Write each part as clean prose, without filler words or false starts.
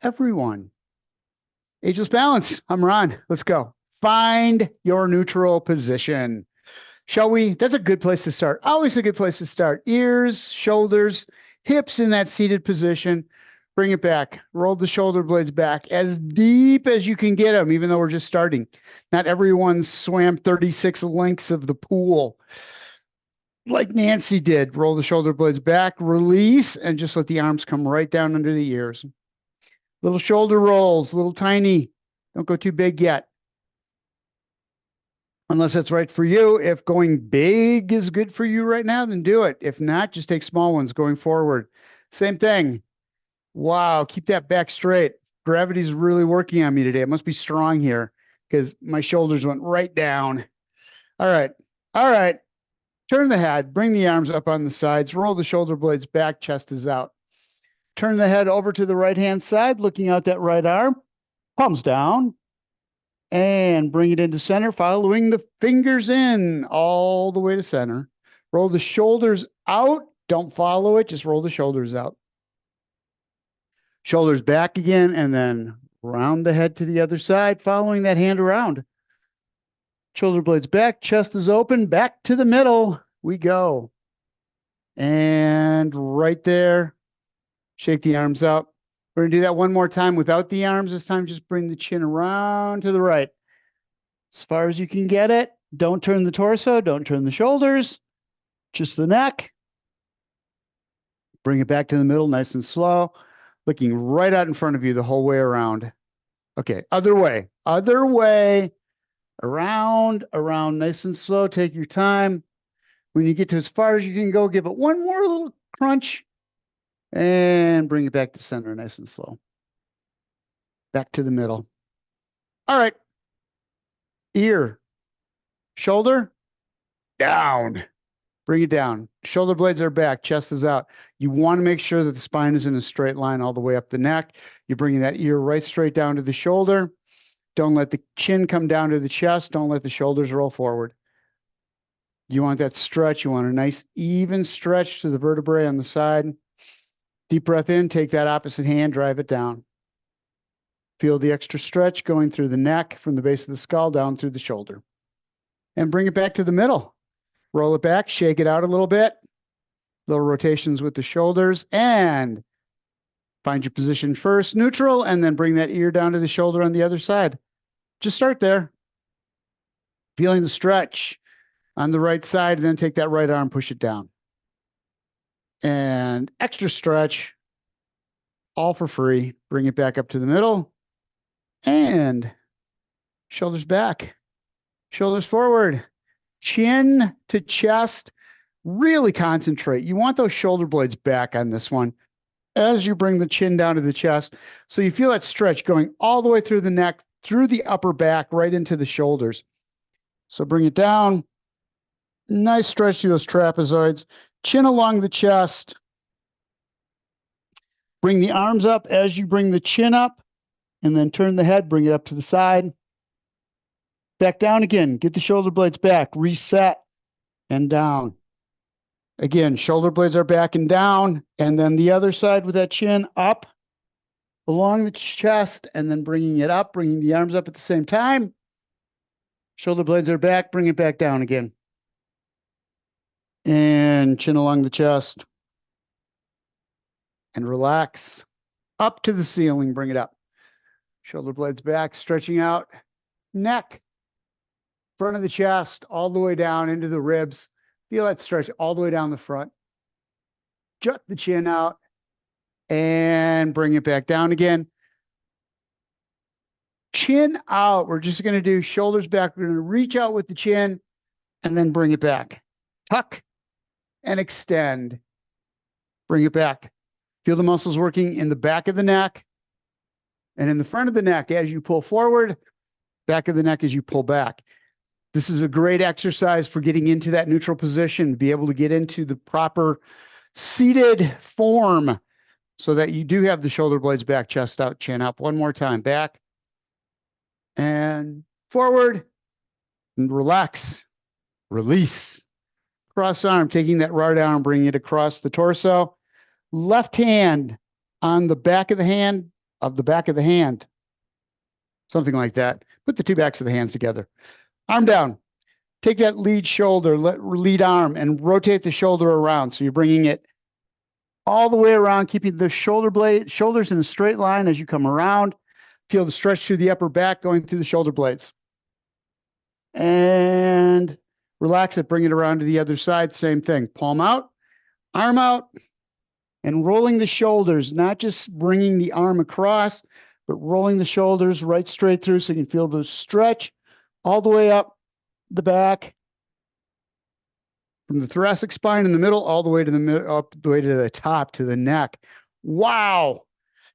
Everyone. Ageless Balance. I'm Ron. Let's go. Find your neutral position. Shall we? That's a good place to start. Always a good place to start. Ears, shoulders, hips in that seated position. Bring it back. Roll the shoulder blades back as deep as you can get them, even though we're just starting. Not everyone swam 36 lengths of the pool like Nancy did. Roll the shoulder blades back, release, and just let the arms come right down under the ears. Little shoulder rolls, little tiny. Don't go too big yet. Unless that's right for you. If going big is good for you right now, then do it. If not, just take small ones going forward. Same thing. Wow, keep that back straight. Gravity's really working on me today. It must be strong here because my shoulders went right down. All right. All right. Turn the head. Bring the arms up on the sides. Roll the shoulder blades back. Chest is out. Turn the head over to the right-hand side, looking out that right arm. Palms down. And bring it into center, following the fingers in all the way to center. Roll the shoulders out. Don't follow it. Just roll the shoulders out. Shoulders back again, and then round the head to the other side, following that hand around. Shoulder blades back. Chest is open. Back to the middle. We go. And right there. Shake the arms out. We're going to do that one more time without the arms. This time, just bring the chin around to the right. As far as you can get it. Don't turn the torso. Don't turn the shoulders. Just the neck. Bring it back to the middle, nice and slow. Looking right out in front of you the whole way around. Okay, other way. Other way. Around, nice and slow. Take your time. When you get to as far as you can go, give it one more little crunch. And bring it back to center, nice and slow. Back to the middle. All right. Ear. Shoulder. Down. Bring it down. Shoulder blades are back. Chest is out. You want to make sure that the spine is in a straight line all the way up the neck. You're bringing that ear right straight down to the shoulder. Don't let the chin come down to the chest. Don't let the shoulders roll forward. You want that stretch. You want a nice even stretch to the vertebrae on the side. Deep breath in, take that opposite hand, drive it down. Feel the extra stretch going through the neck from the base of the skull down through the shoulder. And bring it back to the middle. Roll it back, shake it out a little bit. Little rotations with the shoulders. And find your position first, neutral, and then bring that ear down to the shoulder on the other side. Just start there. Feeling the stretch on the right side, and then take that right arm, push it down. And extra stretch, all for free. Bring it back up to the middle. And shoulders back, shoulders forward, chin to chest. Really concentrate. You want those shoulder blades back on this one as you bring the chin down to the chest. So you feel that stretch going all the way through the neck, through the upper back, right into the shoulders. So bring it down. Nice stretch to those trapezoids. Chin along the chest. Bring the arms up as you bring the chin up, and then turn the head, bring it up to the side. Back down again. Get the shoulder blades back. Reset and down. Again, shoulder blades are back and down, and then the other side with that chin up along the chest, and then bringing it up, bringing the arms up at the same time. Shoulder blades are back. Bring it back down again. And chin along the chest. And relax. Up to the ceiling. Bring it up. Shoulder blades back. Stretching out. Neck. Front of the chest. All the way down into the ribs. Feel that stretch all the way down the front. Jut the chin out. And bring it back down again. Chin out. We're just going to do shoulders back. We're going to reach out with the chin. And then bring it back. Tuck. And extend. Bring it back. Feel the muscles working in the back of the neck and in the front of the neck as you pull forward, back of the neck as you pull back. This is a great exercise for getting into that neutral position, be able to get into the proper seated form so that you do have the shoulder blades back, chest out, chin up. One more time. Back and forward and relax. Release. Cross arm, taking that right arm, bringing it across the torso. Left hand on the back of the hand, something like that. Put the two backs of the hands together. Arm down. Take that lead shoulder, lead arm, and rotate the shoulder around. So you're bringing it all the way around, keeping the shoulders in a straight line as you come around. Feel the stretch through the upper back going through the shoulder blades. And relax it, bring it around to the other side. Same thing. Palm out, arm out, and rolling the shoulders, not just bringing the arm across, but rolling the shoulders right straight through so you can feel the stretch all the way up the back, from the thoracic spine in the middle all the way to the middle, up the way to the top, to the neck. Wow.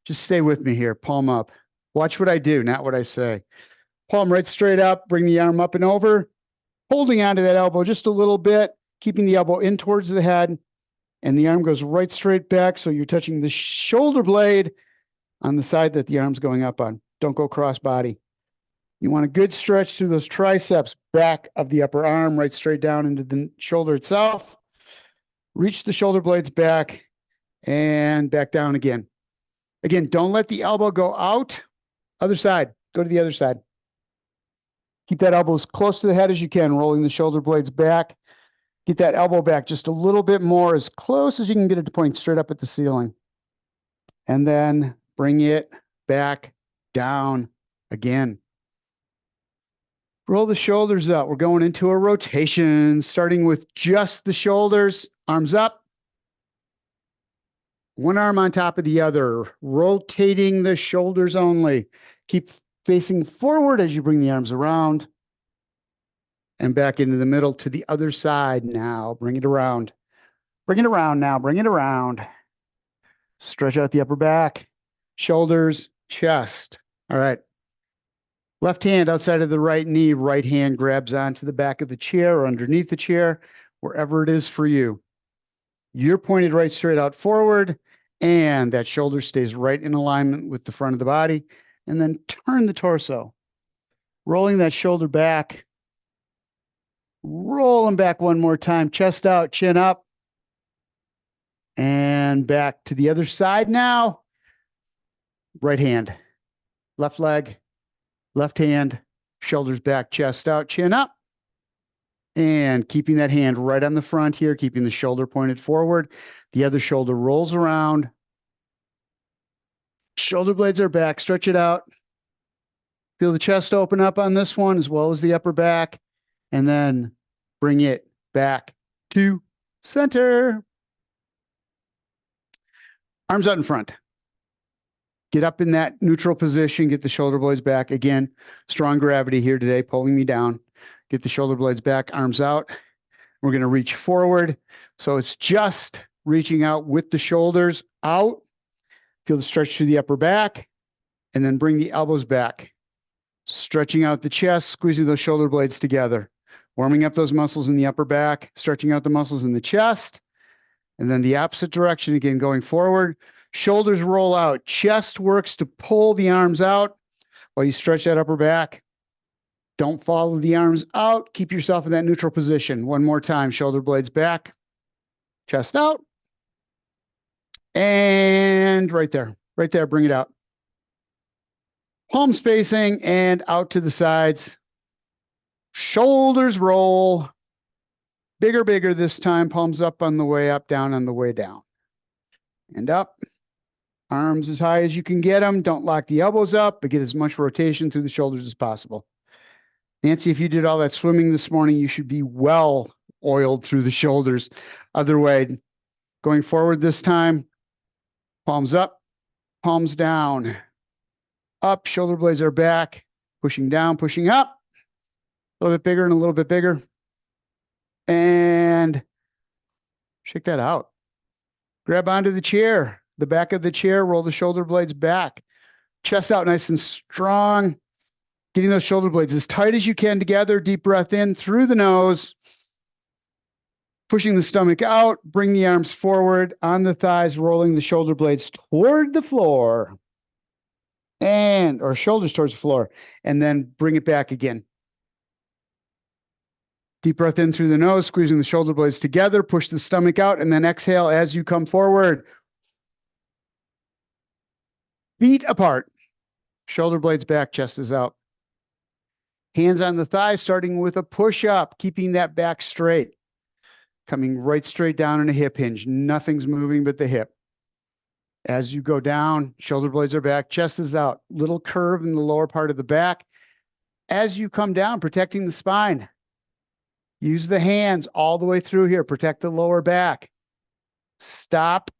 Just stay with me here. Palm up. Watch what I do, not what I say. Palm right straight up. Bring the arm up and over, holding onto that elbow just a little bit, keeping the elbow in towards the head, and the arm goes right straight back. So you're touching the shoulder blade on the side that the arm's going up on. Don't go cross body. You want a good stretch through those triceps, back of the upper arm, right straight down into the shoulder itself. Reach the shoulder blades back and back down again. Again, don't let the elbow go out. Other side. Go to the other side. Keep that elbow as close to the head as you can, rolling the shoulder blades back. Get that elbow back just a little bit more, as close as you can get it to point straight up at the ceiling. And then bring it back down again. Roll the shoulders up. We're going into a rotation, starting with just the shoulders, arms up. One arm on top of the other, rotating the shoulders only. Keep facing forward as you bring the arms around and back into the middle to the other side now. Bring it around. Bring it around now. Bring it around. Stretch out the upper back, shoulders, chest. All right. Left hand outside of the right knee, right hand grabs onto the back of the chair or underneath the chair, wherever it is for you. You're pointed right straight out forward, and that shoulder stays right in alignment with the front of the body. And then turn the torso, rolling that shoulder back, rolling back one more time, chest out, chin up, and back to the other side now. Right hand, left leg, left hand, shoulders back, chest out, chin up. And keeping that hand right on the front here, keeping the shoulder pointed forward. The other shoulder rolls around. Shoulder blades are back. Stretch it out. Feel the chest open up on this one as well as the upper back. And then bring it back to center. Arms out in front. Get up in that neutral position. Get the shoulder blades back. Again, strong gravity here today, pulling me down. Get the shoulder blades back, arms out. We're going to reach forward. So it's just reaching out with the shoulders out. Feel the stretch through the upper back. And then bring the elbows back. Stretching out the chest, squeezing those shoulder blades together. Warming up those muscles in the upper back, stretching out the muscles in the chest. And then the opposite direction again, going forward. Shoulders roll out. Chest works to pull the arms out while you stretch that upper back. Don't follow the arms out. Keep yourself in that neutral position. One more time. Shoulder blades back. Chest out. And right there. Right there. Bring it out. Palms facing and out to the sides. Shoulders roll. Bigger, bigger this time. Palms up on the way up, down on the way down. And up. Arms as high as you can get them. Don't lock the elbows up, but get as much rotation through the shoulders as possible. Nancy, if you did all that swimming this morning, you should be well oiled through the shoulders. Other way, going forward this time, palms up, palms down, up, shoulder blades are back, pushing down, pushing up, a little bit bigger and a little bit bigger. And shake that out. Grab onto the chair, the back of the chair, roll the shoulder blades back, chest out nice and strong. Getting those shoulder blades as tight as you can together. Deep breath in through the nose. Pushing the stomach out. Bring the arms forward on the thighs, rolling the shoulder blades toward the floor. Or shoulders towards the floor. And then bring it back again. Deep breath in through the nose, squeezing the shoulder blades together. Push the stomach out and then exhale as you come forward. Feet apart. Shoulder blades back, chest is out. Hands on the thighs, starting with a push-up, keeping that back straight. Coming right straight down in a hip hinge. Nothing's moving but the hip. As you go down, shoulder blades are back, chest is out. Little curve in the lower part of the back. As you come down, protecting the spine. Use the hands all the way through here. Protect the lower back. Stop.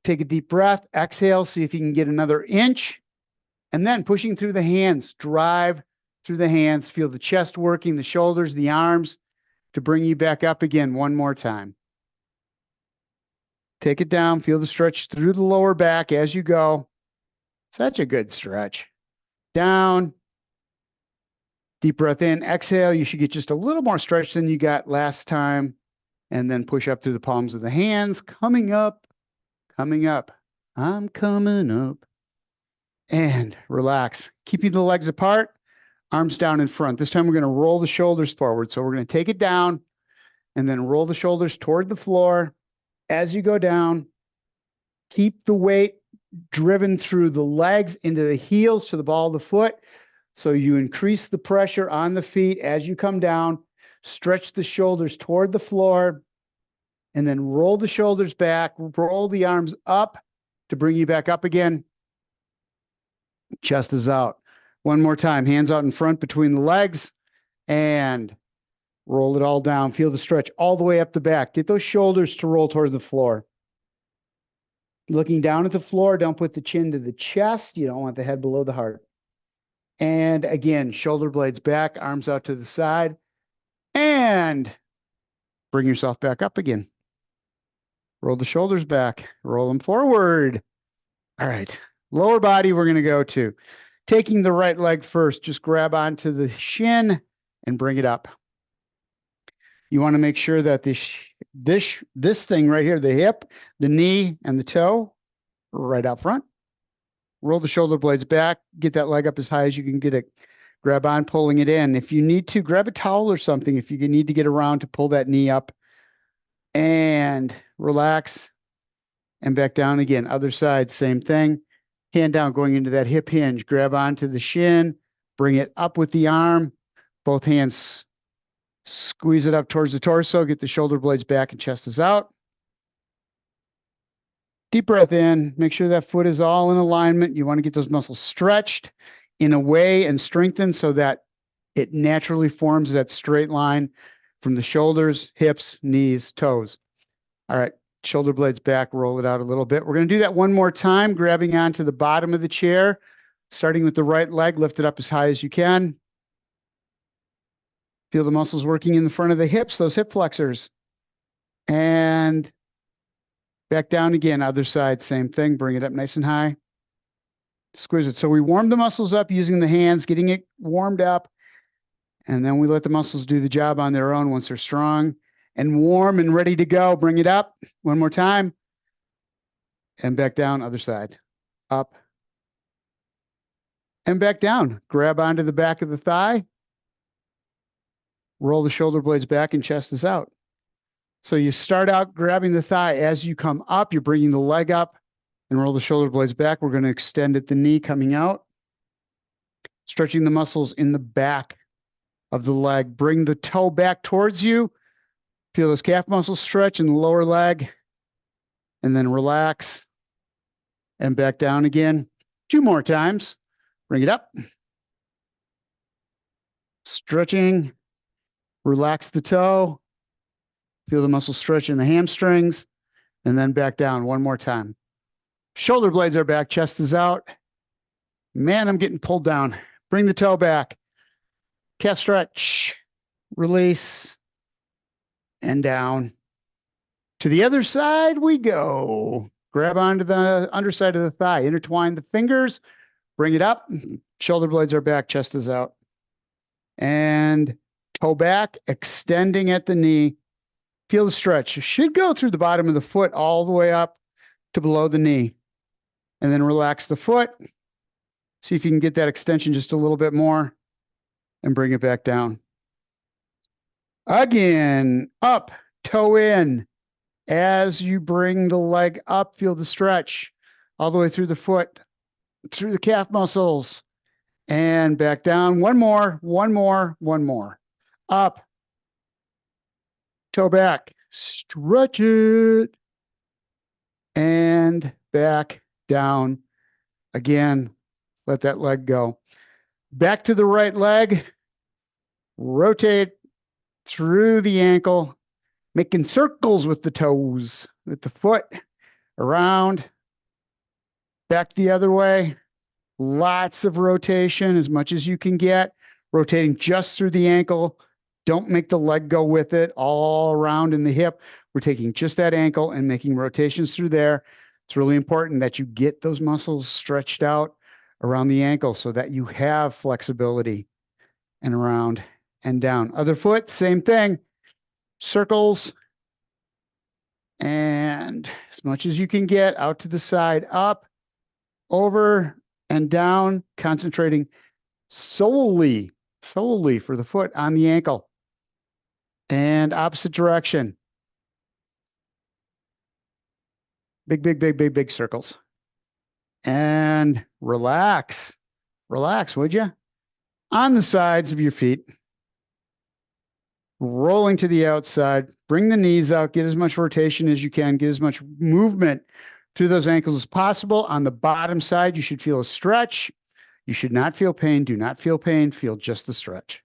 Take a deep breath. Exhale. See if you can get another inch. And then pushing through the hands. Drive through the hands. Feel the chest working, the shoulders, the arms to bring you back up again one more time. Take it down. Feel the stretch through the lower back as you go. Such a good stretch. Down. Deep breath in. Exhale. You should get just a little more stretch than you got last time. And then push up through the palms of the hands. Coming up. Coming up. I'm coming up. And relax. Keeping the legs apart. Arms down in front. This time we're going to roll the shoulders forward. So we're going to take it down and then roll the shoulders toward the floor. As you go down, keep the weight driven through the legs into the heels to the ball of the foot. So you increase the pressure on the feet as you come down. Stretch the shoulders toward the floor and then roll the shoulders back. Roll the arms up to bring you back up again. Chest is out. One more time. Hands out in front between the legs and roll it all down. Feel the stretch all the way up the back. Get those shoulders to roll toward the floor. Looking down at the floor, don't put the chin to the chest. You don't want the head below the heart. And again, shoulder blades back, arms out to the side, and bring yourself back up again. Roll the shoulders back, roll them forward. All right, lower body we're going to go to. Taking the right leg first, just grab onto the shin and bring it up. You want to make sure that this thing right here, the hip, the knee, and the toe, right out front. Roll the shoulder blades back. Get that leg up as high as you can get it. Grab on, pulling it in. If you need to, grab a towel or something if you need to get around to pull that knee up. And relax. And back down again. Other side, same thing. Hand down, going into that hip hinge. Grab onto the shin. Bring it up with the arm. Both hands squeeze it up towards the torso. Get the shoulder blades back and chest is out. Deep breath in. Make sure that foot is all in alignment. You want to get those muscles stretched in a way and strengthened so that it naturally forms that straight line from the shoulders, hips, knees, toes. All right, shoulder blades back, roll it out a little bit. We're going to do that one more time, grabbing onto the bottom of the chair, starting with the right leg, lift it up as high as you can. Feel the muscles working in the front of the hips, those hip flexors. And back down again, other side, same thing. Bring it up nice and high. Squeeze it. So we warm the muscles up using the hands, getting it warmed up. And then we let the muscles do the job on their own once they're strong and warm and ready to go. Bring it up one more time. And back down, other side. Up. And back down. Grab onto the back of the thigh. Roll the shoulder blades back and chest is out. So you start out grabbing the thigh. As you come up, you're bringing the leg up and roll the shoulder blades back. We're going to extend at the knee coming out. Stretching the muscles in the back of the leg. Bring the toe back towards you. Feel those calf muscles stretch in the lower leg. And then relax. And back down again. 2 more times. Bring it up. Stretching. Relax the toe. Feel the muscle stretch in the hamstrings. And then back down 1 more time. Shoulder blades are back. Chest is out. Man, I'm getting pulled down. Bring the toe back. Calf stretch. Release. And down. To the other side we go. Grab onto the underside of the thigh. Intertwine the fingers. Bring it up. Shoulder blades are back. Chest is out. And toe back. Extending at the knee. Feel the stretch. You should go through the bottom of the foot all the way up to below the knee. And then relax the foot. See if you can get that extension just a little bit more. And bring it back down. Again, up, toe in. As you bring the leg up, feel the stretch all the way through the foot. through the calf muscles and back down. One more, one more, one more. Up, toe back, stretch it, and back down. Again, let that leg go. Back to the right leg, rotate through the ankle, making circles with the toes, with the foot, around, back the other way. Lots of rotation, as much as you can get, rotating just through the ankle. Don't make the leg go with it all around in the hip. We're taking just that ankle and making rotations through there. It's really important that you get those muscles stretched out around the ankle so that you have flexibility and around and down. Other foot, same thing. Circles. And as much as you can get out to the side, up, over, and down, concentrating solely for the foot on the ankle. And opposite direction. Big, big, big, big, big circles. And relax. Relax, would you? On the sides of your feet. Rolling to the outside. Bring the knees out. Get as much rotation as you can. Get as much movement through those ankles as possible. On the bottom side, you should feel a stretch. You should not feel pain. Do not feel pain. Feel just the stretch.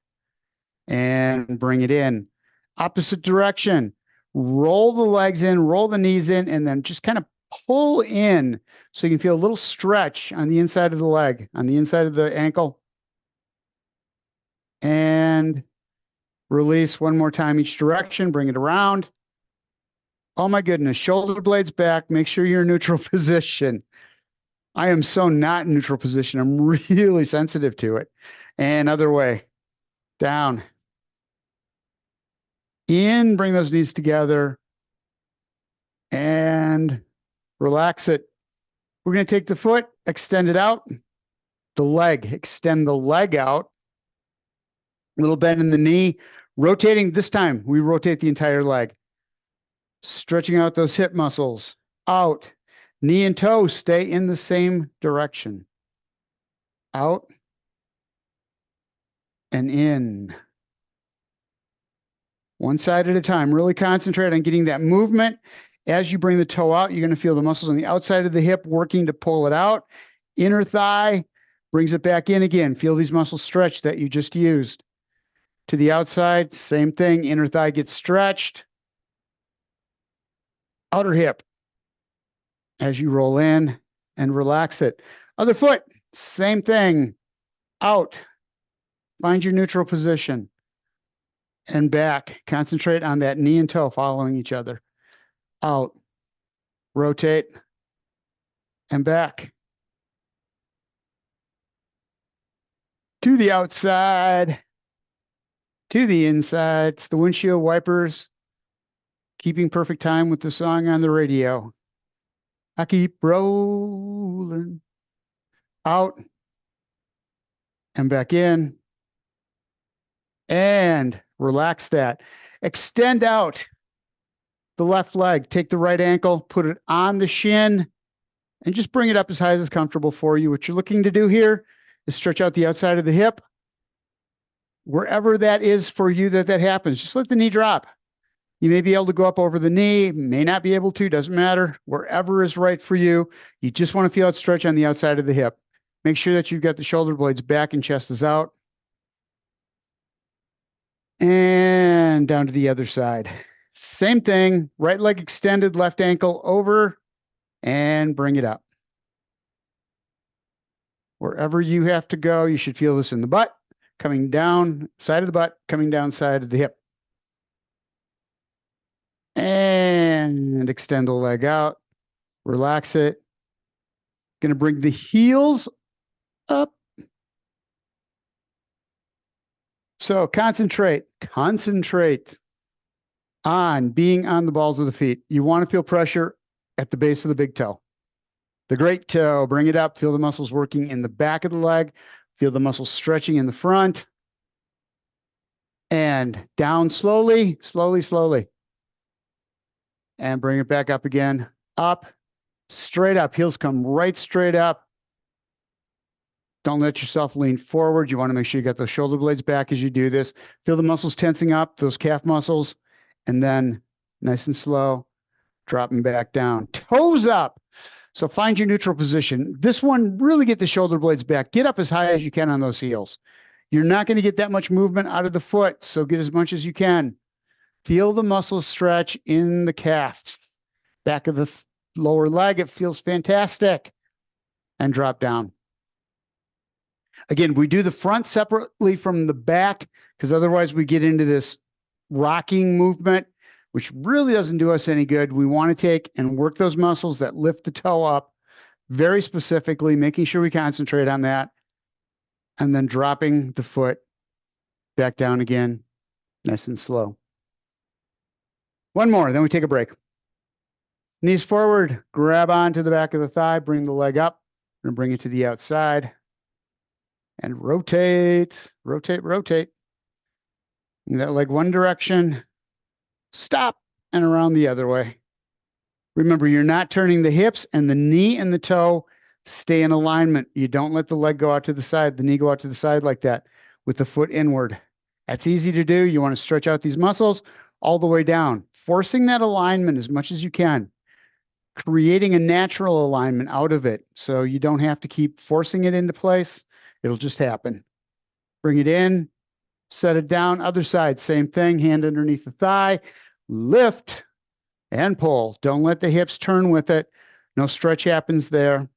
And bring it in. Opposite direction. Roll the legs in, roll the knees in, and then just kind of pull in so you can feel a little stretch on the inside of the leg, on the inside of the ankle. And release one more time each direction. Bring it around. Oh my goodness. Shoulder blades back. Make sure you're in neutral position. I am so not in neutral position. I'm really sensitive to it. And other way. Down. In, bring those knees together. And relax it. We're going to take the foot, extend it out. The leg, extend the leg out. A little bend in the knee. Rotating this time, we rotate the entire leg. Stretching out those hip muscles. Out. Knee and toe stay in the same direction. Out. And in. One side at a time. Really concentrate on getting that movement. As you bring the toe out, you're going to feel the muscles on the outside of the hip working to pull it out. Inner thigh brings it back in again. Feel these muscles stretch that you just used. To the outside, same thing. Inner thigh gets stretched. Outer hip. As you roll in and relax it. Other foot, same thing. Out. Find your neutral position. And back. Concentrate on that knee and toe following each other. Out. Rotate. And back. To the outside. To the inside. It's the windshield wipers. Keeping perfect time with the song on the radio. I keep rolling. Out. And back in. And relax that. Extend out the left leg. Take the right ankle, put it on the shin, and just bring it up as high as comfortable for you. What you're looking to do here is stretch out the outside of the hip. Wherever that is for you that happens, just let the knee drop. You may be able to go up over the knee, may not be able to, doesn't matter. Wherever is right for you, you just want to feel it stretch on the outside of the hip. Make sure that you've got the shoulder blades back and chest is out. And down to the other side. Same thing, right leg extended, left ankle over, and bring it up. Wherever you have to go, you should feel this in the butt, coming down, side of the butt, coming down side of the hip. And extend the leg out, relax it. Going to bring the heels up. So concentrate on being on the balls of the feet. You want to feel pressure at the base of the big toe. The great toe, bring it up. Feel the muscles working in the back of the leg. Feel the muscles stretching in the front. And down slowly, slowly, slowly. And bring it back up again. Up, straight up. Heels come right straight up. Don't let yourself lean forward. You want to make sure you got those shoulder blades back as you do this. Feel the muscles tensing up, those calf muscles, and then nice and slow, dropping back down. Toes up. So find your neutral position. This one, really get the shoulder blades back. Get up as high as you can on those heels. You're not going to get that much movement out of the foot, so get as much as you can. Feel the muscles stretch in the calves, back of the lower leg. It feels fantastic. And drop down. Again, we do the front separately from the back because otherwise we get into this rocking movement, which really doesn't do us any good. We want to take and work those muscles that lift the toe up very specifically, making sure we concentrate on that, and then dropping the foot back down again, nice and slow. One more, then we take a break. Knees forward, grab onto the back of the thigh, bring the leg up, and bring it to the outside. And rotate, rotate, rotate. And that leg one direction, stop, and around the other way. Remember, you're not turning the hips, and the knee and the toe stay in alignment. You don't let the leg go out to the side, the knee go out to the side like that with the foot inward. That's easy to do. You want to stretch out these muscles all the way down, forcing that alignment as much as you can, creating a natural alignment out of it so you don't have to keep forcing it into place. It'll just happen. Bring it in, set it down. Other side, same thing. Hand underneath the thigh, lift and pull. Don't let the hips turn with it. No stretch happens there.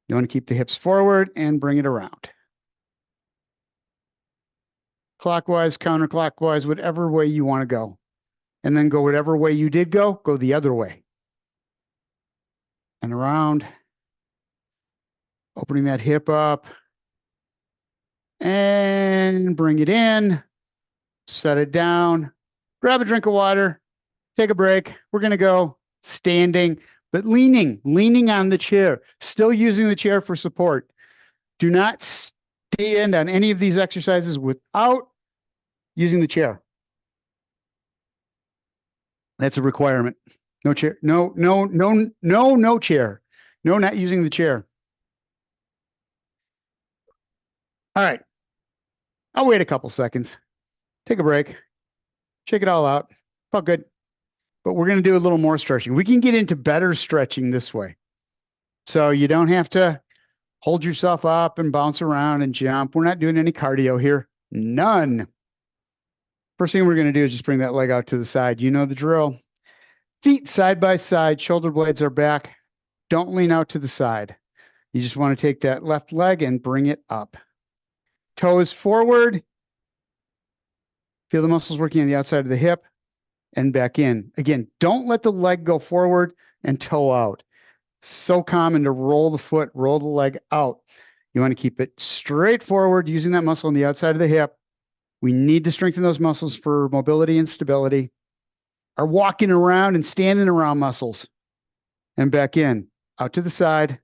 You want to keep the hips forward and bring it around. Clockwise, counterclockwise, whatever way you want to go. And then go whatever way you did go the other way. And around. Opening that hip up. And bring it in, set it down, grab a drink of water, take a break. We're going to go standing, but leaning on the chair, still using the chair for support. Do not stand on any of these exercises without using the chair. That's a requirement. No chair. No chair. No, not using the chair. All right. I'll wait a couple seconds, take a break, check it all out. Felt good. But we're going to do a little more stretching. We can get into better stretching this way. So you don't have to hold yourself up and bounce around and jump. We're not doing any cardio here. None. First thing we're going to do is just bring that leg out to the side. You know the drill. Feet side by side, shoulder blades are back. Don't lean out to the side. You just want to take that left leg and bring it up. Toes forward. Feel the muscles working on the outside of the hip and back in. Again, don't let the leg go forward and toe out. So common to roll the foot, roll the leg out. You want to keep it straight forward using that muscle on the outside of the hip. We need to strengthen those muscles for mobility and stability. Our walking around and standing around muscles. And back in, out to the side.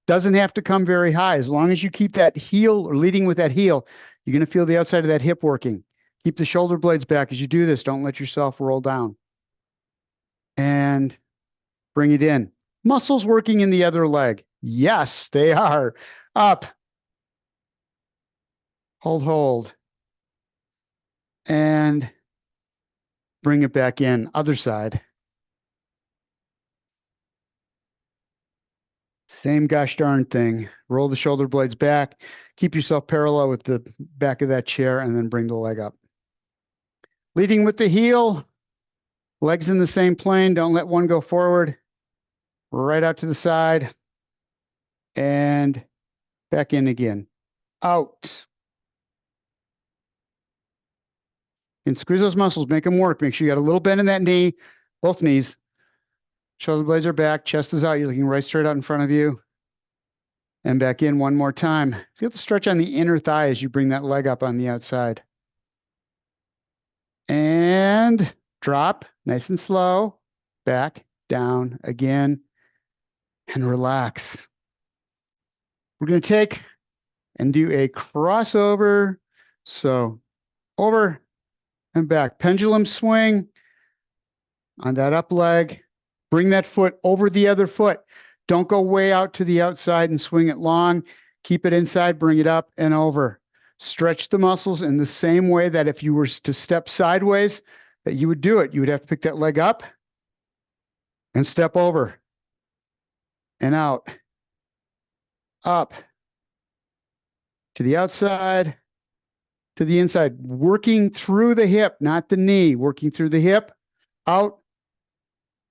Doesn't have to come very high. As long as you keep that heel or leading with that heel, you're going to feel the outside of that hip working. Keep the shoulder blades back as you do this. Don't let yourself roll down. And bring it in. Muscles working in the other leg. Yes, they are. Up. Hold. And bring it back in. Other side. Same gosh darn thing. Roll the shoulder blades back. Keep yourself parallel with the back of that chair and then bring the leg up. Leading with the heel. Legs in the same plane. Don't let one go forward. Right out to the side. And back in again. Out. And squeeze those muscles. Make them work. Make sure you got a little bend in that knee. Both knees. Shoulder blades are back. Chest is out. You're looking right straight out in front of you. And back in one more time. Feel the stretch on the inner thigh as you bring that leg up on the outside. And drop. Nice and slow. Back, down again. And relax. We're going to take and do a crossover. So over and back. Pendulum swing on that up leg. Bring that foot over the other foot. Don't go way out to the outside and swing it long. Keep it inside, bring it up and over. Stretch the muscles in the same way that if you were to step sideways, that you would do it. You would have to pick that leg up and step over and out, up, to the outside, to the inside, working through the hip, not the knee, working through the hip, out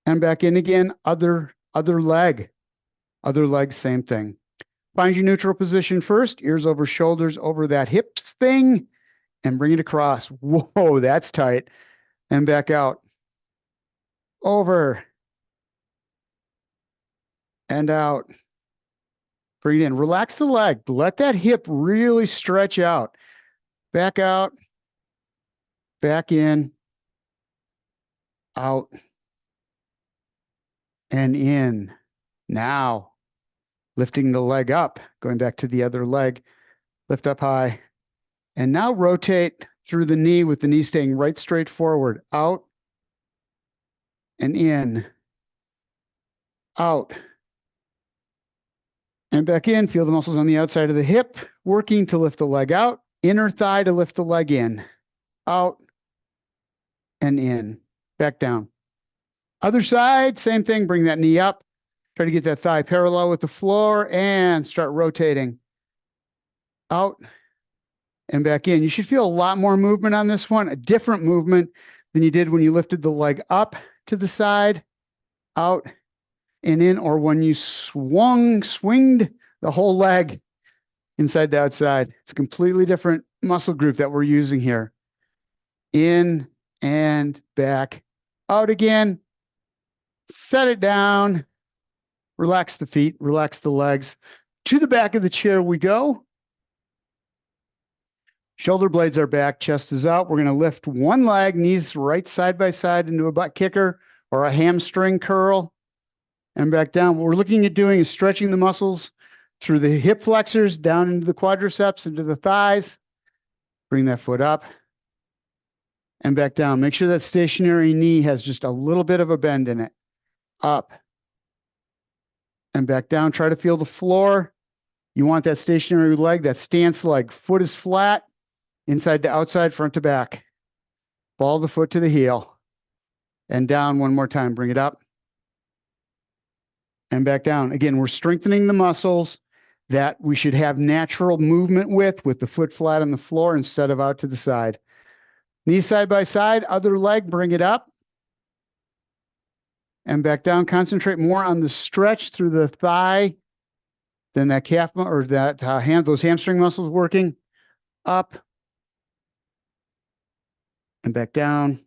and back in again. Other leg, same thing. Find your neutral position first, ears over shoulders over that hips thing, and bring it across. Whoa, that's tight. And back out, over and out. Bring it in. Relax the leg. Let that hip really stretch out. Back out, back in, out, and in. Now, lifting the leg up, going back to the other leg, lift up high. And now rotate through the knee with the knee staying right straight forward, out and in, out and back in. Feel the muscles on the outside of the hip, working to lift the leg out, inner thigh to lift the leg in, out and in, back down. Other side, same thing, bring that knee up. Try to get that thigh parallel with the floor and start rotating. Out and back in. You should feel a lot more movement on this one, a different movement than you did when you lifted the leg up to the side, out and in, or when you swinged the whole leg inside to outside. It's a completely different muscle group that we're using here. In and back, out again. Set it down. Relax the feet, relax the legs. To the back of the chair we go. Shoulder blades are back, chest is out. We're going to lift one leg, knees right side by side into a butt kicker or a hamstring curl and back down. What we're looking at doing is stretching the muscles through the hip flexors, down into the quadriceps, into the thighs. Bring that foot up and back down. Make sure that stationary knee has just a little bit of a bend in it. Up and back down. Try to feel the floor. You want that stationary leg, that stance leg. Foot is flat, inside to outside, front to back. Ball the foot to the heel. And down one more time. Bring it up. And back down. Again, we're strengthening the muscles that we should have natural movement with the foot flat on the floor instead of out to the side. Knees side by side, other leg, bring it up. And back down. Concentrate more on the stretch through the thigh than that calf or that those hamstring muscles working. Up and back down.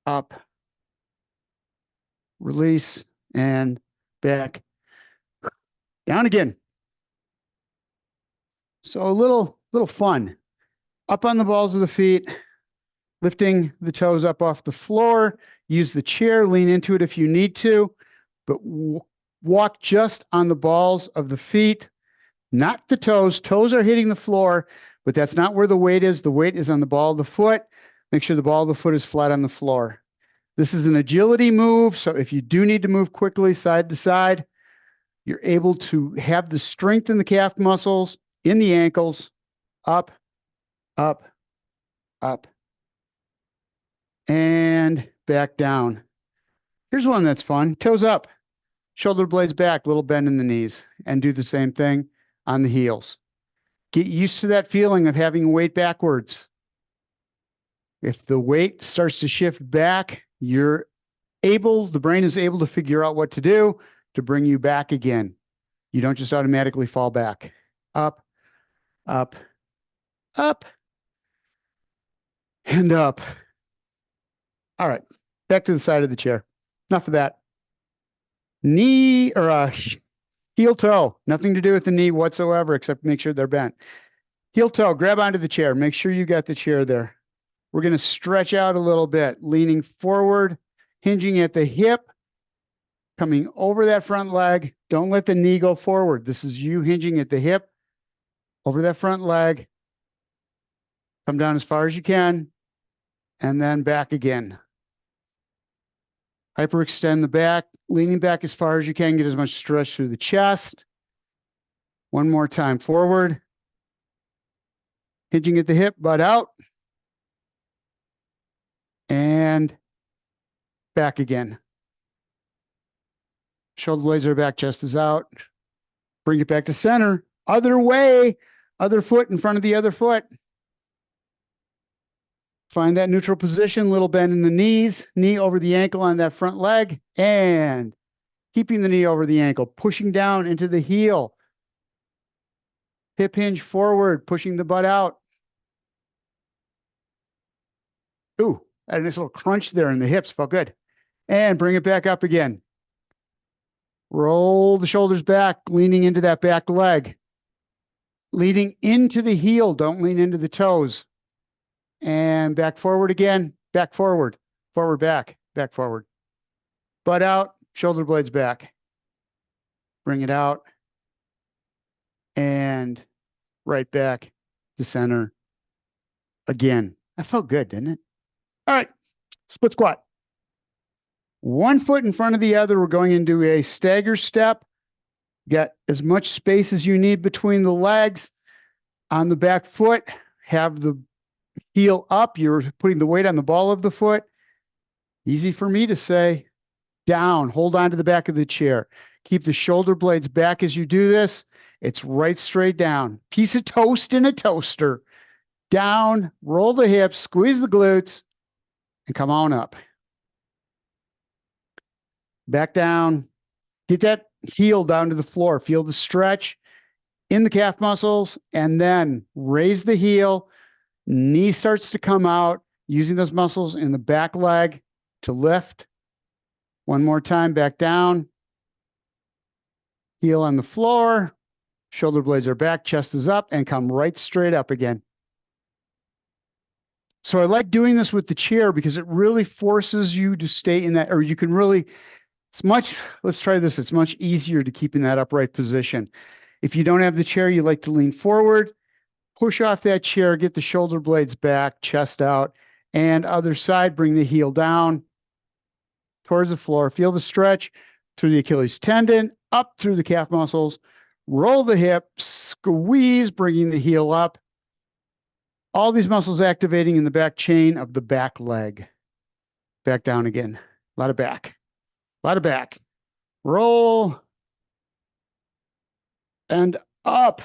Up. Release and back. Down again. So a little fun. Up on the balls of the feet, lifting the toes up off the floor. Use the chair, lean into it if you need to, but walk just on the balls of the feet, not the toes. Toes are hitting the floor, but that's not where the weight is. The weight is on the ball of the foot. Make sure the ball of the foot is flat on the floor. This is an agility move, so if you do need to move quickly side to side, you're able to have the strength in the calf muscles, in the ankles, up, up, up, and back down. Here's one that's fun. Toes up, shoulder blades back, little bend in the knees, and do the same thing on the heels. Get used to that feeling of having weight backwards. If the weight starts to shift back, the brain is able to figure out what to do to bring you back again. You don't just automatically fall back. Up, up, up, and up. All right, back to the side of the chair. Enough of that. Knee or heel toe, nothing to do with the knee whatsoever, except make sure they're bent. Heel toe, grab onto the chair. Make sure you got the chair there. We're going to stretch out a little bit, leaning forward, hinging at the hip, coming over that front leg. Don't let the knee go forward. This is you hinging at the hip, over that front leg. Come down as far as you can, and then back again. Hyperextend the back, leaning back as far as you can. Get as much stretch through the chest. One more time forward. Hinging at the hip, butt out. And back again. Shoulder blades are back, chest is out. Bring it back to center. Other way. Other foot in front of the other foot. Find that neutral position, little bend in the knees, knee over the ankle on that front leg, and keeping the knee over the ankle, pushing down into the heel. Hip hinge forward, pushing the butt out. Ooh, had a nice little crunch there in the hips, felt good. And bring it back up again. Roll the shoulders back, leaning into that back leg. Leaning into the heel, don't lean into the toes. And back forward again, back forward, forward, back forward. Butt out, shoulder blades back. Bring it out. And right back to center again. That felt good, didn't it? All right, split squat. One foot in front of the other. We're going into a stagger step. Get as much space as you need between the legs. On the back foot, have the heel up. You're putting the weight on the ball of the foot. Easy for me to say. Down. Hold on to the back of the chair. Keep the shoulder blades back as you do this. It's right straight down. Piece of toast in a toaster. Down. Roll the hips. Squeeze the glutes. And come on up. Back down. Get that heel down to the floor. Feel the stretch in the calf muscles. And then raise the heel. Knee starts to come out, using those muscles in the back leg to lift. One more time, back down. Heel on the floor. Shoulder blades are back, chest is up, and come right straight up again. So I like doing this with the chair because it really forces you to stay in that, or you can really, let's try this. It's much easier to keep in that upright position. If you don't have the chair, you like to lean forward. Push off that chair, get the shoulder blades back, chest out, and other side, bring the heel down towards the floor. Feel the stretch through the Achilles tendon, up through the calf muscles. Roll the hip, squeeze, bringing the heel up. All these muscles activating in the back chain of the back leg. Back down again. A lot of back. A lot of back. Roll. And up.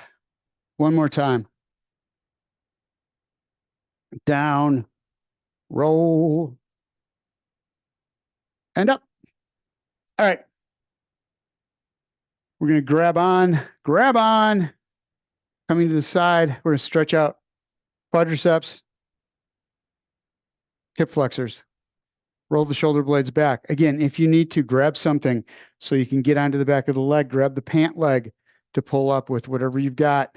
One more time. Down. Roll. And up. All right. We're going to grab on. Coming to the side. We're going to stretch out quadriceps, hip flexors. Roll the shoulder blades back. Again, if you need to, grab something so you can get onto the back of the leg. Grab the pant leg to pull up with whatever you've got.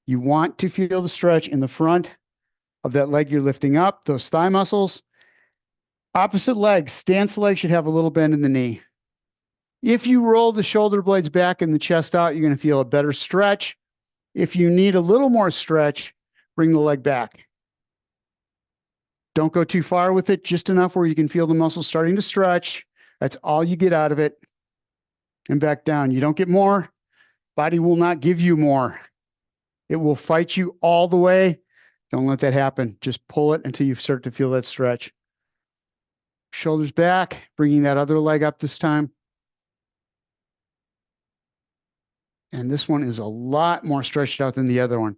You want to feel the stretch in the front of that leg you're lifting up, those thigh muscles. Opposite leg, stance leg should have a little bend in the knee. If you roll the shoulder blades back and the chest out, you're going to feel a better stretch. If you need a little more stretch, bring the leg back. Don't go too far with it, just enough where you can feel the muscles starting to stretch. That's all you get out of it. And back down. You don't get more. Body will not give you more. It will fight you all the way. Don't let that happen. Just pull it until you start to feel that stretch. Shoulders back, bringing that other leg up this time. And this one is a lot more stretched out than the other one.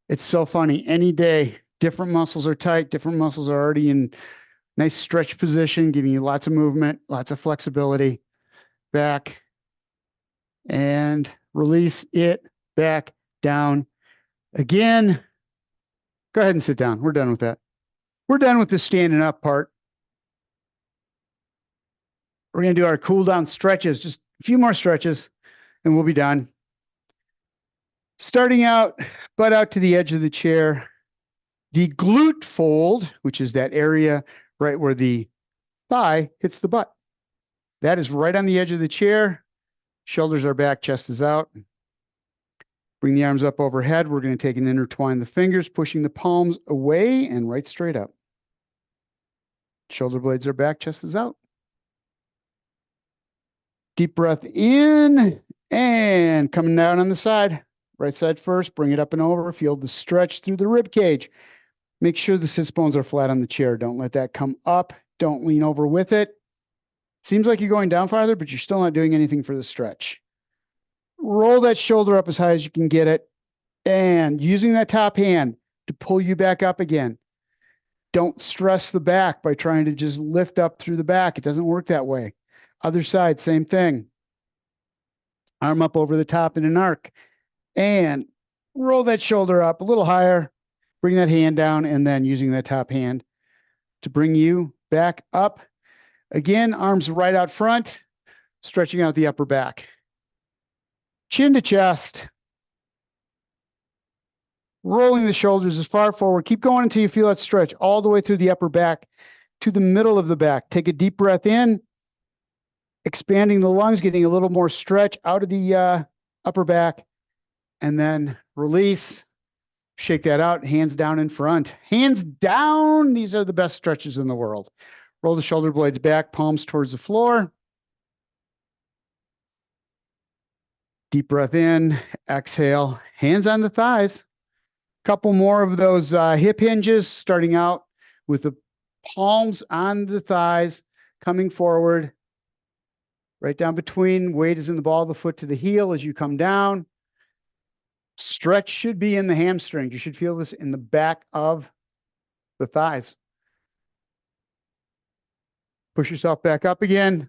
It's so funny. Any day, different muscles are tight. Different muscles are already in nice stretch position, giving you lots of movement, lots of flexibility. Back and release it. Back, down. Again, go ahead and sit down. We're done with that. We're done with the standing up part. We're going to do our cool down stretches, just a few more stretches, and we'll be done. Starting out, butt out to the edge of the chair. The glute fold, which is that area right where the thigh hits the butt. That is right on the edge of the chair. Shoulders are back, chest is out. Bring the arms up overhead. We're going to take and intertwine the fingers, pushing the palms away and right straight up. Shoulder blades are back, chest is out. Deep breath in and coming down on the side. Right side first, bring it up and over, feel the stretch through the rib cage. Make sure the sits bones are flat on the chair. Don't let that come up. Don't lean over with it. Seems like you're going down farther, but you're still not doing anything for the stretch. Roll that shoulder up as high as you can get it, and using that top hand to pull you back up again. Don't stress the back by trying to just lift up through the back. It doesn't work that way. Other side, same thing. Arm up over the top in an arc, and roll that shoulder up a little higher. Bring that hand down, and then using that top hand to bring you back up. Again, arms right out front, stretching out the upper back. Chin to chest. Rolling the shoulders as far forward. Keep going until you feel that stretch all the way through the upper back to the middle of the back. Take a deep breath in, expanding the lungs, getting a little more stretch out of the upper back, and then release. Shake that out, hands down in front. Hands down, these are the best stretches in the world. Roll the shoulder blades back, palms towards the floor. Deep breath in, exhale, hands on the thighs. Couple more of those hip hinges, starting out with the palms on the thighs, coming forward. Right down between, weight is in the ball of the foot to the heel as you come down. Stretch should be in the hamstrings. You should feel this in the back of the thighs. Push yourself back up again.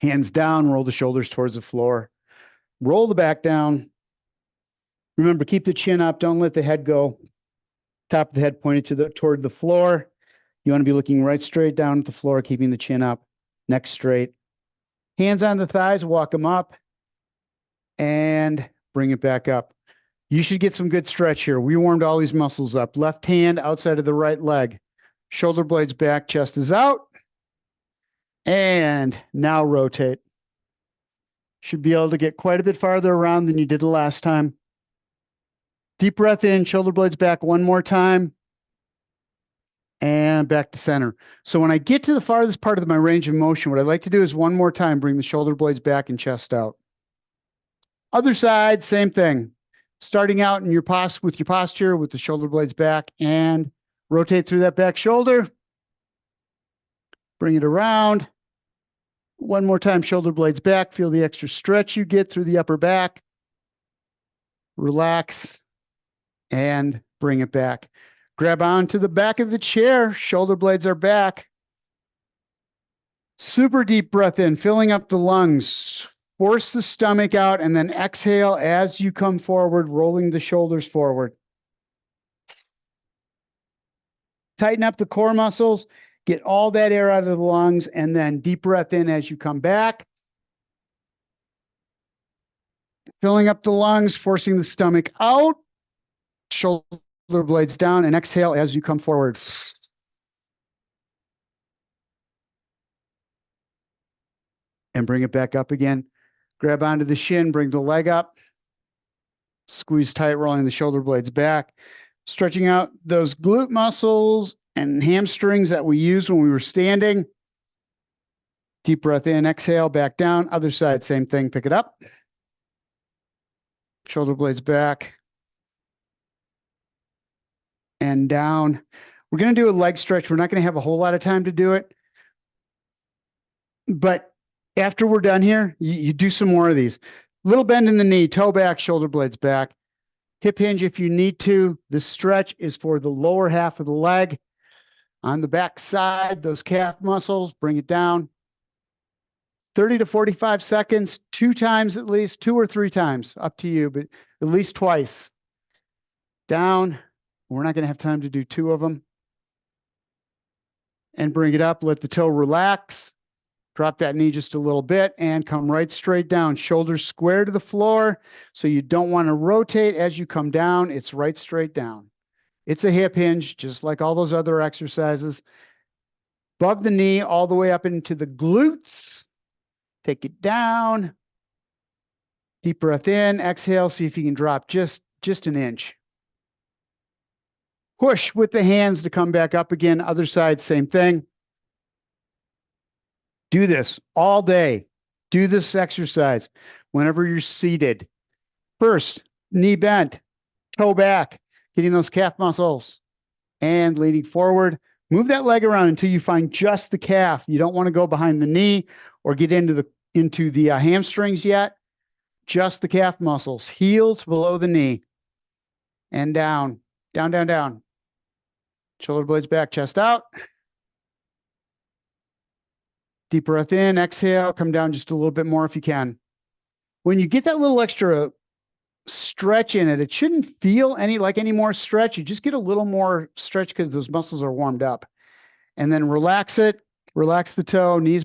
Hands down, roll the shoulders towards the floor. Roll the back down. Remember, keep the chin up. Don't let the head go. Top of the head pointed toward the floor. You want to be looking right straight down at the floor, keeping the chin up, neck straight. Hands on the thighs, walk them up, and bring it back up. You should get some good stretch here. We warmed all these muscles up. Left hand outside of the right leg. Shoulder blades back, chest is out. And now rotate. Should be able to get quite a bit farther around than you did the last time. Deep breath in, shoulder blades back one more time. And back to center. So when I get to the farthest part of my range of motion, what I'd like to do is one more time, bring the shoulder blades back and chest out. Other side, same thing. Starting out in your with your posture with the shoulder blades back and rotate through that back shoulder. Bring it around. One more time, shoulder blades back. Feel the extra stretch you get through the upper back. Relax and bring it back. Grab onto the back of the chair. Shoulder blades are back. Super deep breath in, filling up the lungs. Force the stomach out and then exhale as you come forward, rolling the shoulders forward. Tighten up the core muscles. Get all that air out of the lungs and then deep breath in as you come back. Filling up the lungs, forcing the stomach out. Shoulder blades down and exhale as you come forward. And bring it back up again. Grab onto the shin, bring the leg up. Squeeze tight, rolling the shoulder blades back. Stretching out those glute muscles and hamstrings that we used when we were standing. Deep breath in, exhale, back down. Other side, same thing, pick it up. Shoulder blades back. And down. We're going to do a leg stretch. We're not going to have a whole lot of time to do it. But after we're done here, you do some more of these. Little bend in the knee, toe back, shoulder blades back. Hip hinge if you need to. The stretch is for the lower half of the leg. On the back side, those calf muscles, bring it down. 30 to 45 seconds, 2 times at least, 2 or 3 times, up to you, but at least twice. Down. We're not going to have time to do 2 of them. And bring it up, let the toe relax. Drop that knee just a little bit and come right straight down. Shoulders square to the floor. So you don't want to rotate as you come down. It's right straight down. It's a hip hinge, just like all those other exercises. Above the knee, all the way up into the glutes. Take it down. Deep breath in, exhale. See if you can drop just an inch. Push with the hands to come back up again. Other side, same thing. Do this all day. Do this exercise whenever you're seated. First, knee bent, toe back, getting those calf muscles and leaning forward. Move that leg around until you find just the calf. You don't want to go behind the knee or get into the hamstrings yet. Just the calf muscles, heels below the knee, and down, down, down, down. Shoulder blades back, chest out. Deep breath in, exhale, come down just a little bit more if you can. When you get that little extra stretch in it, it shouldn't feel any more stretch. You just get a little more stretch because those muscles are warmed up. And then relax it, relax the toe, knees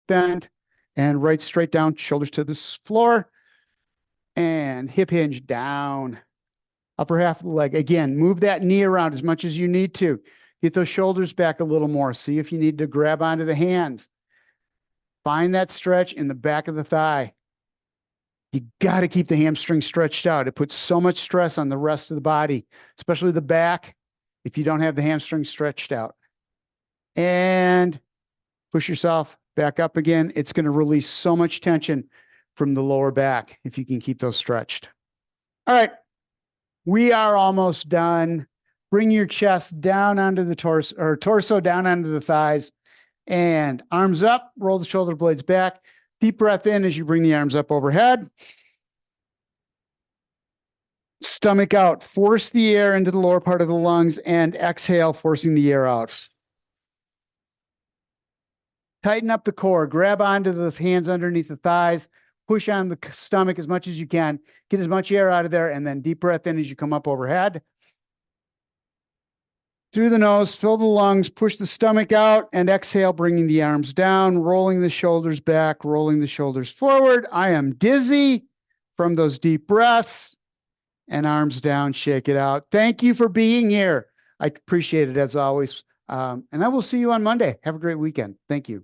bent, and right straight down, shoulders to the floor, and hip hinge down. Upper half of the leg. Again, move that knee around as much as you need to. Get those shoulders back a little more. See if you need to grab onto the hands. Find that stretch in the back of the thigh. You got to keep the hamstring stretched out. It puts so much stress on the rest of the body, especially the back, if you don't have the hamstring stretched out. And push yourself back up again. It's going to release so much tension from the lower back if you can keep those stretched. All right. We are almost done. Bring your chest down onto the torso, or torso down onto the thighs, and arms up, roll the shoulder blades back. Deep breath in as you bring the arms up overhead. Stomach out, force the air into the lower part of the lungs, and exhale, forcing the air out. Tighten up the core, grab onto the hands underneath the thighs, push on the stomach as much as you can, get as much air out of there, and then deep breath in as you come up overhead. Through the nose, fill the lungs, push the stomach out, and exhale, bringing the arms down, rolling the shoulders back, rolling the shoulders forward. I am dizzy from those deep breaths, and arms down, shake it out. Thank you for being here. I appreciate it as always. And I will see you on Monday. Have a great weekend. Thank you.